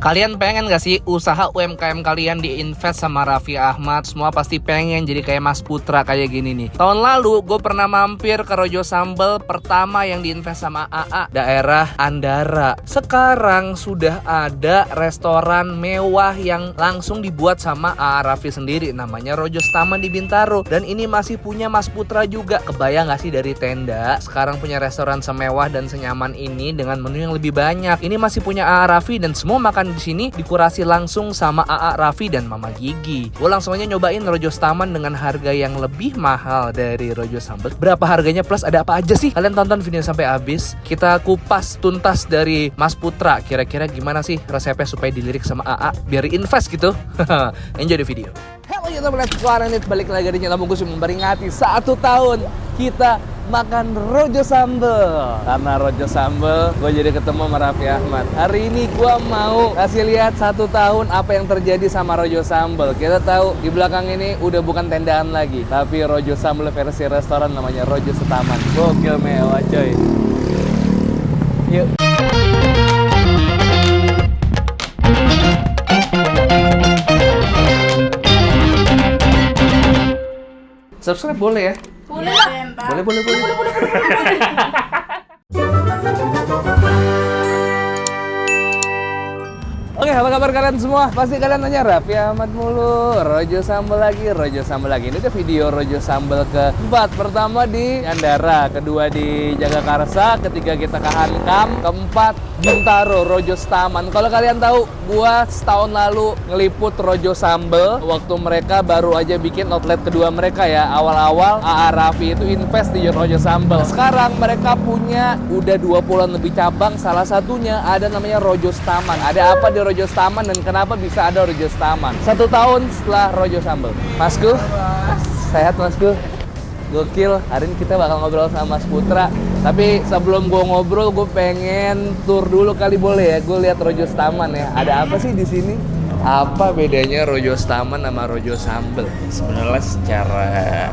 Kalian pengen gak sih usaha UMKM kalian diinvest sama Raffi Ahmad? Semua pasti pengen jadi kayak Mas Putra kayak gini nih. Tahun lalu gue pernah mampir ke Rojo Sambal pertama yang diinvest sama AA, daerah Andara. Sekarang sudah ada restoran mewah yang langsung dibuat sama AA Raffi sendiri, namanya Rojo Taman di Bintaro. Dan ini masih punya Mas Putra juga. Kebayang gak sih dari tenda sekarang punya restoran semewah dan senyaman ini dengan menu yang lebih banyak. Ini masih punya AA Raffi dan semua makan di sini dikurasi langsung sama AA Raffi dan Mama Gigi. Gue langsung aja nyobain Rojo Taman dengan harga yang lebih mahal dari Rojo Sambal. Berapa harganya plus ada apa aja sih? Kalian tonton video sampai habis. Kita kupas tuntas dari Mas Putra. Kira-kira gimana sih resepnya supaya dilirik sama AA biar invest gitu? Enjoy the video. Halo YouTube, let's planet. Balik lagi di channel Bungkus memperingati 1 tahun kita makan Rojo Sambal. Karena Rojo Sambal, gue jadi ketemu sama Raffi Ahmad. Hari ini gue mau kasih lihat 1 tahun apa yang terjadi sama Rojo Sambal. Kita tahu di belakang ini udah bukan tendaan lagi, tapi Rojo Sambal versi restoran namanya Rojo Taman. Gokil mewah coy. Yuk. Subscribe boleh ya? Boleh lah. Boleh. Oke, apa kabar kalian semua? Pasti kalian nanya Raffi Ahmad mulu, Rojo Sambal lagi. Ini udah video Rojo Sambal keempat. Pertama di Andara, kedua di Jagakarsa, ketiga kita ke Hankam, keempat Bintaro, Rojo Taman. Kalau kalian tahu, gua setahun lalu ngeliput Rojo Sambal waktu mereka baru aja bikin outlet kedua mereka ya. Awal-awal AA Raffi itu invest di Rojo Sambal. Sekarang mereka punya udah 20-an lebih cabang. Salah satunya ada namanya Rojo Taman. Ada apa di Rojo Taman dan kenapa bisa ada Rojo Taman? 1 tahun setelah Rojo Sambal. Masku, sehat Masku? Gokil, hari ini kita bakal ngobrol sama Mas Putra. Tapi sebelum gue ngobrol, gue pengen tour dulu kali boleh ya? Gue lihat Rojo Taman ya. Ada apa sih di sini? Apa bedanya Rojo Taman sama Rojo Sambal? Sebenarnya secara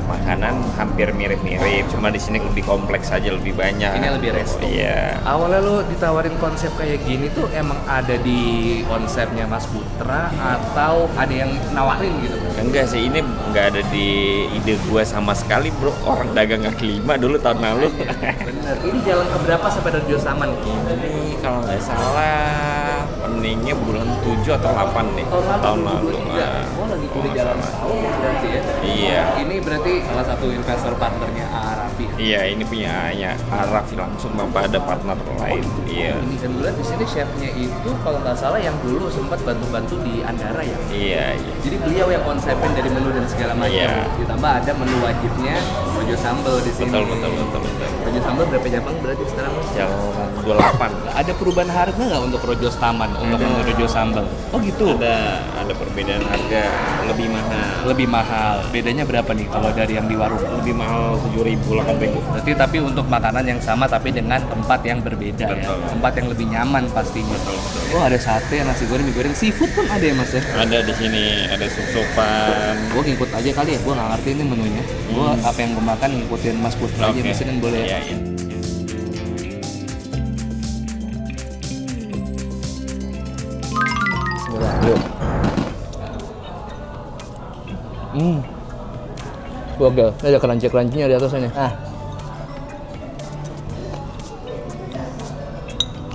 makanan hampir mirip-mirip, cuma di sini lebih kompleks aja, lebih banyak. Ini lebih resto. Iya. Awalnya lo ditawarin konsep kayak gini tuh emang ada di konsepnya Mas Putra atau ada yang nawarin gitu? Enggak sih, ini enggak ada di ide gua sama sekali, bro. Orang dagang kaki 5 dulu tahun lalu. Bener. Ini jalan keberapa sampai Rojo Taman? Ini kalau nggak salah peningnya bulan 7 atau 8 nih. Tahun lalu. Oh, lagi udah jalan setahun berarti ya? Iya. Ini berarti salah satu investor partnernya AA Raffi. Iya, ini punya Raffi langsung tanpa ada partner lain. Iya. Ini dan gue lihat di sini chefnya itu kalau nggak salah yang dulu sempat bantu-bantu di Andara ya. Iya. Jadi beliau yang konsepin dari menu dan segala macam. Iya. Ditambah ada menu wajibnya Rojo Sambal di sini. Betul. Rojo Sambal berapa cabang berarti sekarang? Jalan 28. Ada perubahan harga nggak untuk Rojo Taman untuk menu Rojo Sambal? Oh gitu. Ada perbedaan harga Lebih mahal. Bedanya berapa nih kalau dari yang di warung? lebih mahal 7.000 8.000. Berarti tapi untuk makanan yang sama tapi dengan tempat yang berbeda. Betul. Ya. Tempat yang lebih nyaman pastinya. Betul. Oh, ada sate, nasi goreng, mie goreng, seafood pun ada ya Mas ya? Ada di sini, ada sup-supan. Gue ngikut aja kali ya, gue nggak ngerti ini menunya. Gue apa yang gue makan ngikutin Mas Putra aja, mesin boleh ya? Iya. Bismillah. Yuk. Gokil. Ini ada crunchy-crunchy-nya di atasnya nih.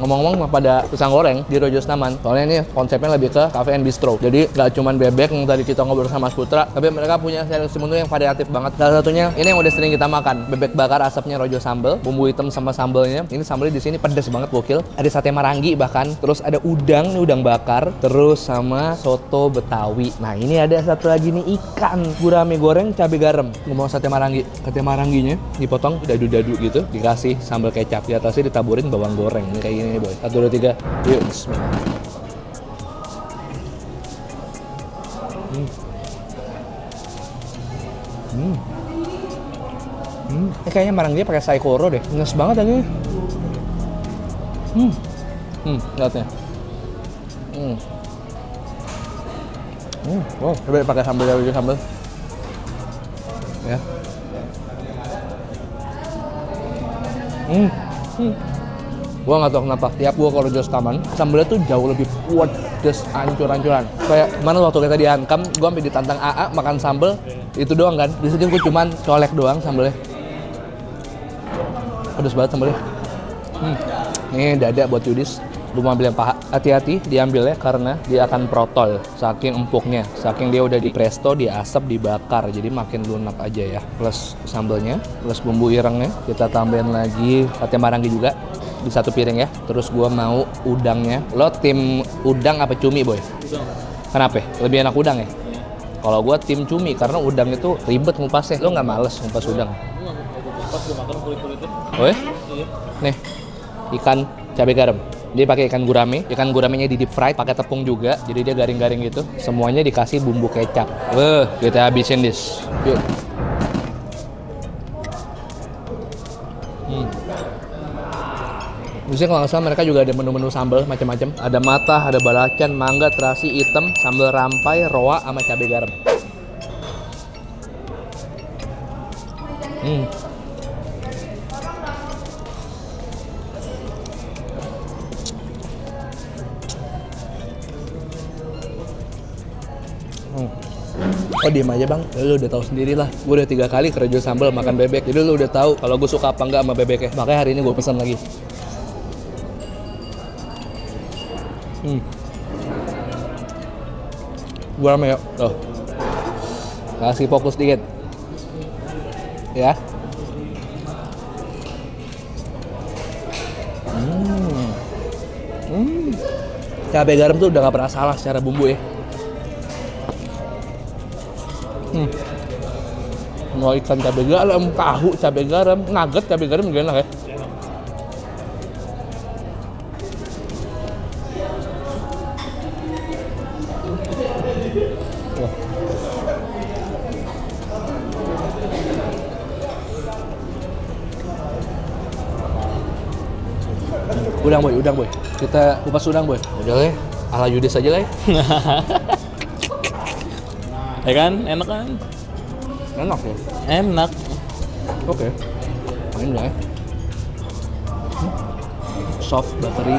Ngomong-ngomong pada pisang goreng di Rojo Taman, soalnya ini konsepnya lebih ke cafe and bistro. Jadi nggak cuma bebek yang tadi kita ngobrol sama Mas Putra, tapi mereka punya seleksi menu yang variatif banget. Salah satunya ini yang udah sering kita makan, bebek bakar asapnya Rojo Sambal, bumbu hitam sama sambalnya. Ini sambalnya di sini pedas banget, gokil. Ada sate marangi bahkan, terus ada udang, ini udang bakar, terus sama soto Betawi. Nah ini ada satu lagi nih ikan gurame goreng cabai garam. Ngomong sate maranginya dipotong dadu-dadu gitu, dikasih sambal kecap, di atasnya ditaburin bawang goreng. Ini kayak gini. Boy. 1, 2, 3. Yuk, bismillah. Ini kayaknya marang dia pakai saikoro deh. Nges banget ini. Lihatnya. Wow, coba pakai sambal lagi sambal. Ya. Gua nggak tahu kenapa tiap gua kalau Jos Taman sambelnya tuh jauh lebih pedes, ancur-ancuran. Kayak mana waktu kita di Ankam, gua sampai ditantang AA makan sambel itu doang kan. Di sini gua cuman colek doang sambelnya. Pedes banget sambelnya. Nih dada buat Yudis. Lu mau ambil yang paha, hati-hati diambilnya karena dia akan protol saking empuknya, saking dia udah di presto, diasap, dibakar, jadi makin lunak aja ya. Plus sambelnya, plus bumbu irengnya, kita tambahin lagi sate marangi juga di satu piring ya. Terus gua mau udangnya. Lo tim udang apa cumi, Boy? Udang. Kenapa? Lebih enak udang ya? Kalau gua tim cumi karena udang itu ribet ngupasnya. Lo nggak males ngupas udang? Gue nggak mau kupas, gue makan kulit-kulitnya. Oh ya? Iya. Nih, ikan cabai garam. Dia pakai ikan gurame. Ikan guramenya di deep fried, pakai tepung juga. Jadi dia garing-garing gitu. Semuanya dikasih bumbu kecap. Kita habisin this. Yuk. Di sini kalau nggak salah mereka juga ada menu-menu sambal macam-macam. Ada matah, ada balacan, mangga, terasi, hitam, sambal rampai, roa, sama cabai garam. Oh diem aja bang, lu udah tahu sendiri lah. Gue udah 3 kali kerja sambal makan bebek, jadi lu udah tahu kalau gue suka apa enggak sama bebeknya. Makanya hari ini gue pesan lagi. Gue rame yuk, tuh. Kasih fokus dikit. Ya. Cabai garam tuh udah gak pernah salah secara bumbu ya. Mau ikan cabai garam, tahu cabai garam, nugget cabai garam juga enak ya. Udang boy. Kita kupas udang boy. Udah lah, ala Yudis aja lah ya. Ya kan, enak kan? Enak ya. Enak. Oke. Main lah ya. Soft buttery.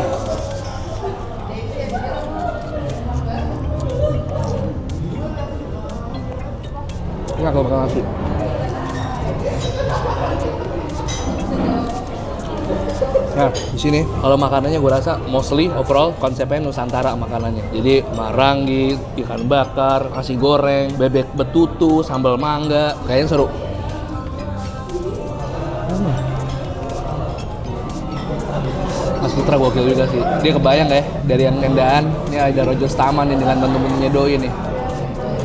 Enak kalau makan nasi. Nah, di sini kalau makanannya gue rasa mostly overall konsepnya Nusantara makanannya. Jadi marangi, ikan bakar, nasi goreng, bebek betutu, sambal mangga, kayaknya seru. Mas Putra gokil juga sih. Dia kebayang ya dari yang tendaan, ini ada Rojos Taman nih dengan menu-menunya doi nih.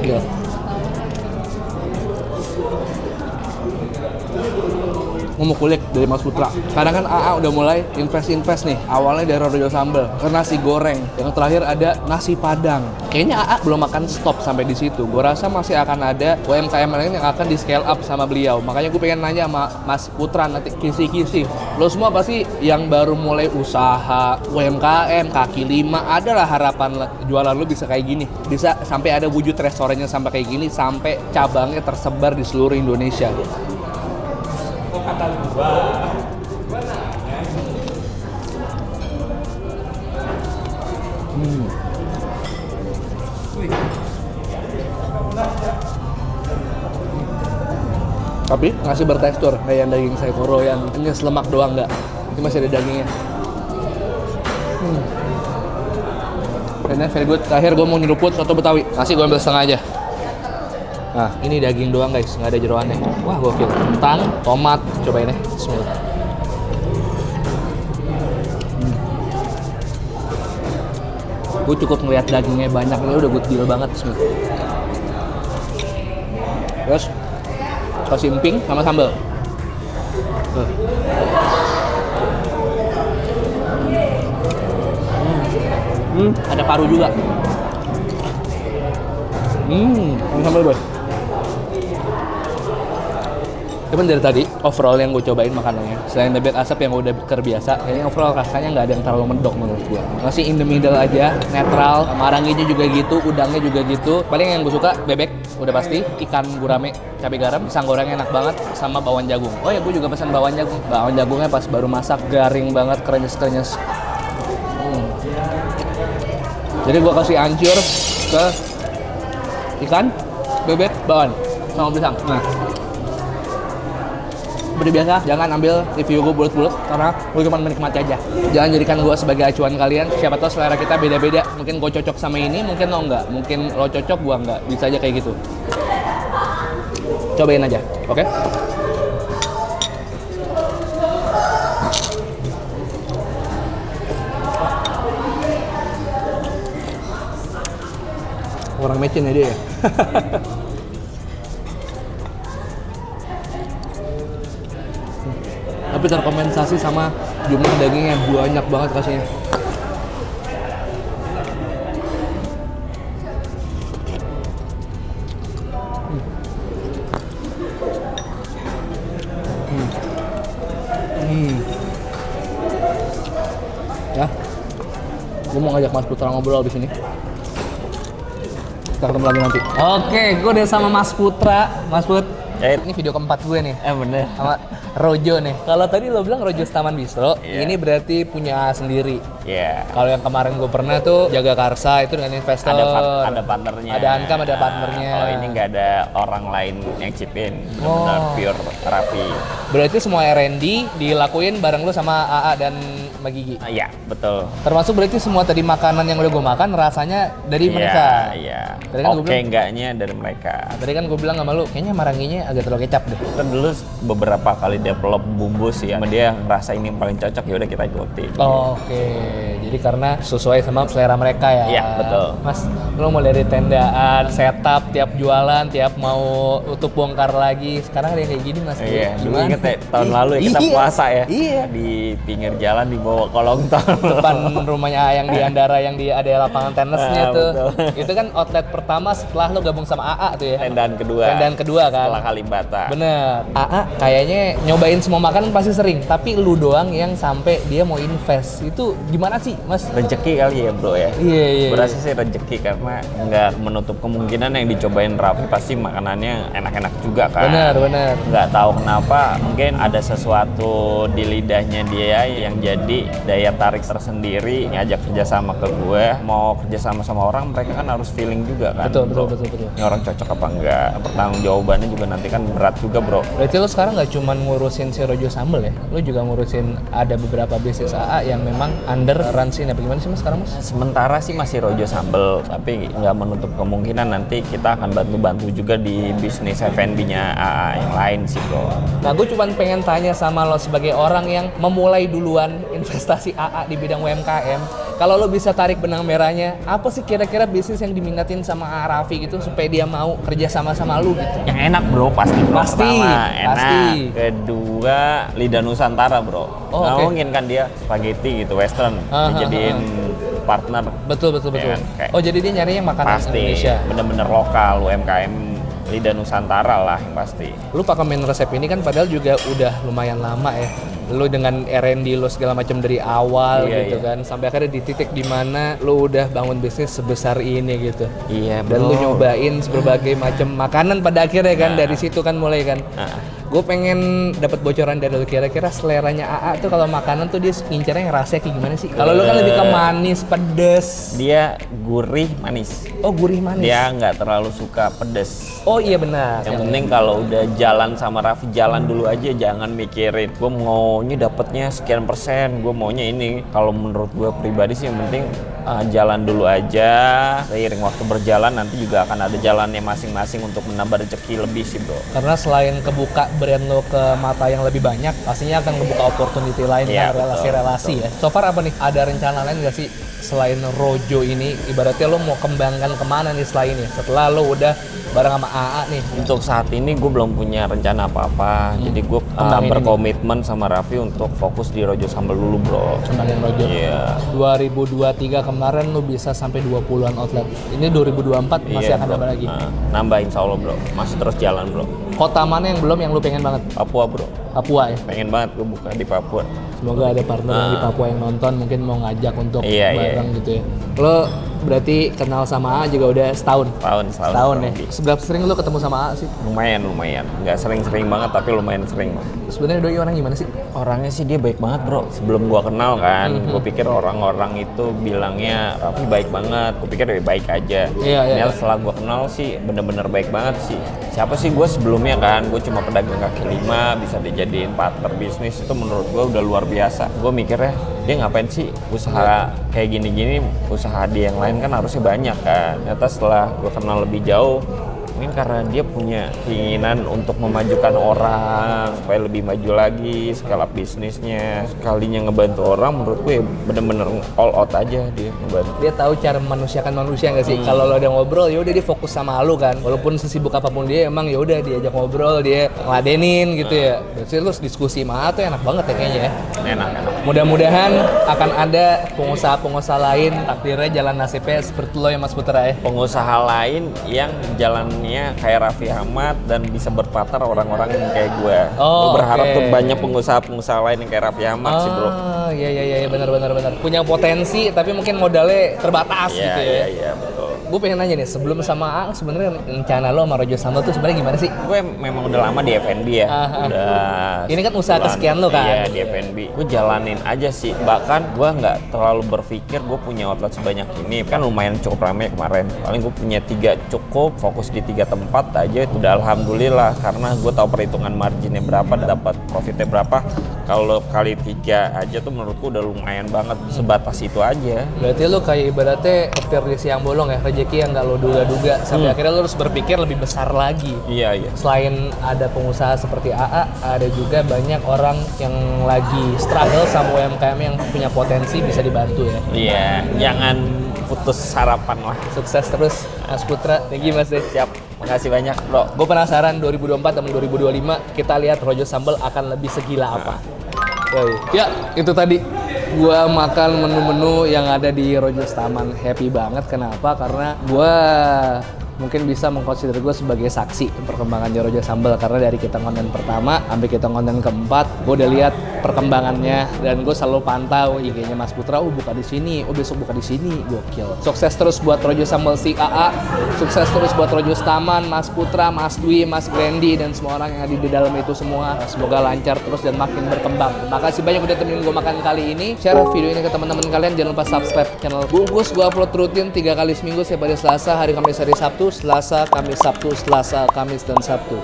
Gila. Ngomong kulik dari Mas Putra. Kadang kan AA udah mulai invest nih. Awalnya dari Rojo Sambal ke nasi goreng. Yang terakhir ada nasi padang. Kayaknya AA belum akan stop sampai di situ. Gue rasa masih akan ada UMKM lain yang akan di scale up sama beliau. Makanya gue pengen nanya sama Mas Putra nanti kisi-kisi. Lo semua pasti yang baru mulai usaha UMKM kaki lima adalah harapan jualan lo bisa kayak gini. Bisa sampai ada wujud restorannya sampai kayak gini, sampai cabangnya tersebar di seluruh Indonesia. Tapi masih bertekstur kayak yang daging saikoro yang hanya selemak doang nggak. Ini masih ada dagingnya. Ini very good. Terakhir gue mau nyeruput soto Betawi. Nasi gue ambil setengah aja. Nah, ini daging doang guys, nggak ada jeroannya. Wah, gokil. Kentang, tomat, cobain ya. Bismillah. Gue cukup ngeliat dagingnya banyak, ini udah good deal banget. Bismillah. Terus, saus simping sama sambal. Ada paru juga. Sama sambal boy. Cuman dari tadi, overall yang gue cobain makanannya, selain bebek asap yang udah terbiasa, kayaknya overall rasanya nggak ada yang terlalu mendok menurut gue. Masih in the middle aja, netral, maranginya juga gitu, udangnya juga gitu. Paling yang gue suka, bebek, udah pasti, ikan gurame, cabai garam, pisang gorengnya enak banget, sama bawang jagung. Oh ya, gue juga pesan bawang jagung. Bawang jagungnya pas baru masak, garing banget, krenyes-krenyes. Jadi gue kasih ancur ke ikan, bebek, bawang, sama pisang. Nah, seperti biasa, jangan ambil review gue bulat-bulat karena gue cuma menikmati aja. Jangan jadikan gue sebagai acuan kalian. Siapa tahu selera kita beda-beda. Mungkin gue cocok sama ini, mungkin lo enggak. Mungkin lo cocok, gue enggak. Bisa aja kayak gitu. Cobain aja, oke? Orang mecin ya dia ya. Tapi terkompensasi sama jumlah dagingnya banyak banget kasihnya. Ya, gue mau ngajak Mas Putra ngobrol di sini. Kita ketemu lagi nanti. Oke, gue udah sama Mas Putra. Mas Put, ini video keempat gue nih. Bener. Sama Rojo nih. Kalau tadi lo bilang Rojo Taman Bistro, ini berarti punya sendiri. Iya. Kalau yang kemarin gue pernah tuh Jaga Karsa itu dengan investor. Ada partnernya. Ada Ankam, ada partnernya. Kalau ini nggak ada orang lain yang chipin, benar-benar pure Raffi. Berarti semua R&D dilakuin bareng lo sama AA dan Mbak Gigi. Iya, betul. Termasuk berarti semua tadi makanan yang udah gue makan rasanya dari mereka. Iya. Tadi kan Oke, enggaknya dari mereka. Tadi kan gue bilang sama lu, kayaknya maranginya agak terlalu kecap deh. Kita dulu beberapa kali develop bumbu sih ya. Sama dia ngerasa ini yang paling cocok, ya udah kita ikutin. Oke. Jadi karena sesuai sama selera mereka ya. Iya, betul. Mas, lu mau dari tendaan, setup, tiap jualan, tiap mau tutup bongkar lagi. Sekarang ada yang kayak gini, Mas. Iya, dulu Gimana? inget ya, tahun lalu ya kita Iya. puasa ya. Iya. Di pinggir jalan di bawah kolong tol. Depan rumahnya yang di Andara yang di ada lapangan tenisnya Ah, tuh. betul. Itu kan outlet pertama setelah lu gabung sama AA tuh ya. Tendaan kedua. Tendaan kedua kan. Setelah Kalibata. Bener. AA kayaknya nyobain semua makanan pasti sering, tapi lu doang yang sampai dia mau invest. Itu gimana sih, Mas? Rezeki kali ya bro ya. Iya. Berasa sih rezeki karena nggak menutup kemungkinan yang dicobain Raffi pasti makanannya enak-enak juga kan. Bener. Nggak tahu kenapa mungkin ada sesuatu di lidahnya dia yang jadi daya tarik tersendiri ngajak kerjasama ke gue. Mau kerjasama sama orang mereka kan harus feeling juga kan. Betul. Bro. Ini orang cocok apa enggak? Pertanggung jawabannya juga nanti kan berat juga bro. Berarti lo sekarang nggak cuma ngurusin si Rojo Sambel ya? Lo juga ngurusin ada beberapa bisnis AA yang memang under run-in. Apa gimana sih Mas sekarang Mas? Sementara sih masih Rojo Sambel, tapi nggak menutup kemungkinan nanti kita akan bantu-bantu juga di bisnis F&B-nya AA yang lain sih bro. Nah, gue cuma pengen tanya sama lo sebagai orang yang memulai duluan investasi AA di bidang UMKM. Kalau lo bisa tarik benang merahnya, apa sih kira-kira bisnis yang diminatin sama Raffi gitu supaya dia mau kerja sama lu gitu? Yang enak bro, pasti bro. Pasti, Pertama, enak. pasti. Kedua, lidah Nusantara bro. Oh, nggak oke. mungkin kan dia spaghetti gitu, western. Dijadiin partner. Betul. Ya kan? Kayak Oh, jadi dia nyari yang makanan pasti, Indonesia. bener-bener lokal, UMKM lidah Nusantara lah yang pasti. Lu pakemin resep ini kan padahal juga udah lumayan lama ya. Lu dengan R&D lu segala macam dari awal Iya, gitu iya. kan, sampai akhirnya di titik dimana lu udah bangun bisnis sebesar ini gitu. Iya bro. Dan lu nyobain berbagai macam makanan pada akhirnya kan, dari situ kan mulai kan. Gue pengen dapat bocoran dari lu, kira-kira seleranya AA tuh kalau makanan tuh dia ngincernya yang rasanya kayak gimana sih? Kalau lu kan lebih ke manis, pedes. Dia gurih manis. Oh, gurih manis. Dia nggak terlalu suka pedes. Oh iya benar. Yang penting kalau udah jalan sama Raffi, jalan dulu aja, jangan mikirin gue maunya dapetnya sekian persen, gue maunya ini. Kalau menurut gue pribadi sih yang penting jalan dulu aja. Seiring waktu berjalan nanti juga akan ada jalannya masing-masing untuk menambah rezeki lebih sih bro. Karena selain kebuka brand lo ke mata yang lebih banyak, pastinya akan ngebuka opportunity lain, Iya, kan, relasi-relasi ya. So far apa nih? Ada rencana lain nggak sih selain Rojo ini, ibaratnya lo mau kembangkan kemana nih selain ya? Setelah lo udah bareng sama AA nih. Untuk saat ini gue belum punya rencana apa-apa, jadi gue Kembangin berkomitmen sama Raffi untuk fokus di Rojo Sambal dulu bro. Kembangin Rojo. Iya. 2023 kemarin lo bisa sampai 20-an outlet. Ini 2024 masih Iya, akan bro. nambah lagi. Nambah insya Allah bro, masih terus jalan bro. Kota mana yang belum yang lo pengen banget? Papua bro, Papua ya. pengen banget gue buka di Papua. Semoga ada partner yang di Papua yang nonton mungkin mau ngajak untuk Iya, bareng gitu ya. Lo berarti kenal sama AA juga udah setahun? Tahun Setahun ya? lebih. Seberapa sering lo ketemu sama AA sih? Lumayan, nggak sering-sering banget tapi lumayan sering. Sebenarnya Doi orang gimana sih? Orangnya sih dia baik banget bro. Sebelum gua kenal kan, gue pikir orang-orang itu bilangnya Raffi baik banget. Gue pikir dia baik aja. Iya, iya. Ternyata setelah gua kenal sih bener-bener baik banget sih. Siapa sih gue sebelumnya kan? Gue cuma pedagang kaki lima, bisa dijadiin partner bisnis itu menurut gue udah luar biasa. Gue mikirnya dia ngapain sih usaha kayak gini-gini, usaha dia yang lain kan harusnya banyak kan. Ternyata setelah gue kenal lebih jauh, mungkin karena dia punya keinginan untuk memajukan orang supaya lebih maju lagi, scale up bisnisnya. Sekalinya ngebantu orang, menurut gue bener-bener all out aja dia ngebantu. Dia tahu cara memanusiakan manusia nggak sih? Kalau lo ada ngobrol, ya udah dia fokus sama lo kan. Walaupun sesibuk apapun dia, emang ya udah diajak ngobrol, dia ngeladenin gitu ya. Berarti lo diskusi sama tuh enak banget ya kayaknya ya. Enak. Mudah-mudahan akan ada pengusaha-pengusaha lain takdirnya jalan nasibnya seperti lo ya Mas Putra ya. Pengusaha lain yang jalannya kayak Raffi Ahmad dan bisa berpartner orang-orang yang kayak gue. Oh, Gue berharap oke. tuh banyak pengusaha-pengusaha lain yang kayak Raffi Ahmad sih bro. Iya benar. Punya potensi tapi mungkin modalnya terbatas gitu ya. Iya betul. Gue pengen nanya nih, sebelum sama A, sebenarnya rencana lo sama Rojo Sambal tuh sebenarnya gimana sih? Gue memang udah lama di F&B ya. Udah. Ini kan usaha sebulan. kesekian lo kan? Iya di F&B. Gue jalanin aja sih. Bahkan gue nggak terlalu berpikir gue punya outlet sebanyak ini. Kan lumayan cukup ramai kemarin. Paling gue punya 3 cukup, fokus di 3 tempat aja. Itu udah alhamdulillah karena gue tahu perhitungan marginnya berapa, dapat profitnya berapa. Kalau kali 3 aja tuh menurutku udah lumayan banget, sebatas itu aja. Berarti lo kayak ibaratnya petir di siang bolong ya, rezeki yang nggak lo duga-duga. Sampai akhirnya lo harus berpikir lebih besar lagi. Iya. Selain ada pengusaha seperti AA, ada juga banyak orang yang lagi struggle sama UMKM yang punya potensi bisa dibantu ya. Iya, jangan putus harapan lah. Sukses terus Mas Putra. Thank you Mas. Siap, makasih banyak bro. Gue penasaran 2024 dan 2025 kita lihat Rojo Sambal akan lebih segila apa. Ya, itu tadi gua makan menu-menu yang ada di Rojo Taman. Happy banget, kenapa? Karena gua mungkin bisa mengkonsider gue sebagai saksi perkembangannya Rojo Sambal, karena dari kita konten pertama sampai kita konten keempat gue udah lihat perkembangannya dan gue selalu pantau IG-nya Mas Putra. Buka di sini, besok buka di sini, gokil. Sukses terus buat Rojo Sambal si AA, sukses terus buat Rojo Taman, Mas Putra, Mas Dwi, Mas Grandy dan semua orang yang ada di dalam itu semua. Semoga lancar terus dan makin berkembang. Makasih banyak udah temenin gue makan kali ini. Share video ini ke teman-teman kalian, jangan lupa subscribe channel Bungkus. Gue upload rutin 3 kali seminggu, setiap hari Selasa, hari Kamis, hari Sabtu, Selasa, Kamis, Sabtu, Selasa, Kamis, dan Sabtu.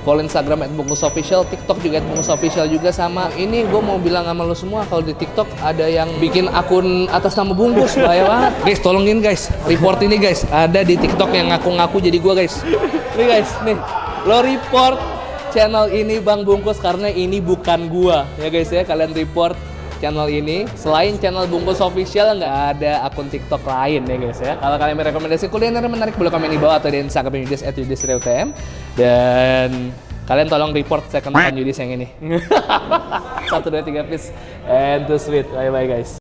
Follow Instagram @bungkusofficial, TikTok juga @bungkusofficial juga sama. Ini gue mau bilang sama lo semua, kalau di TikTok ada yang bikin akun atas nama Bungkus, bahaya banget. Guys, tolongin guys, report ini guys. Ada di TikTok yang ngaku-ngaku jadi gue guys. Nih guys, nih, lo report channel ini Bang Bungkus karena ini bukan gua. Ya guys ya, kalian report channel ini. Selain channel Bungkus Official, nggak ada akun TikTok lain ya guys ya. Kalau kalian merekomendasi kuliner yang menarik, boleh komen di bawah atau di Instagram Yudis @yudisreutm. Dan kalian tolong report second account Yudis yang ini. 1, 2, 3 please. And to sweet. Bye bye guys.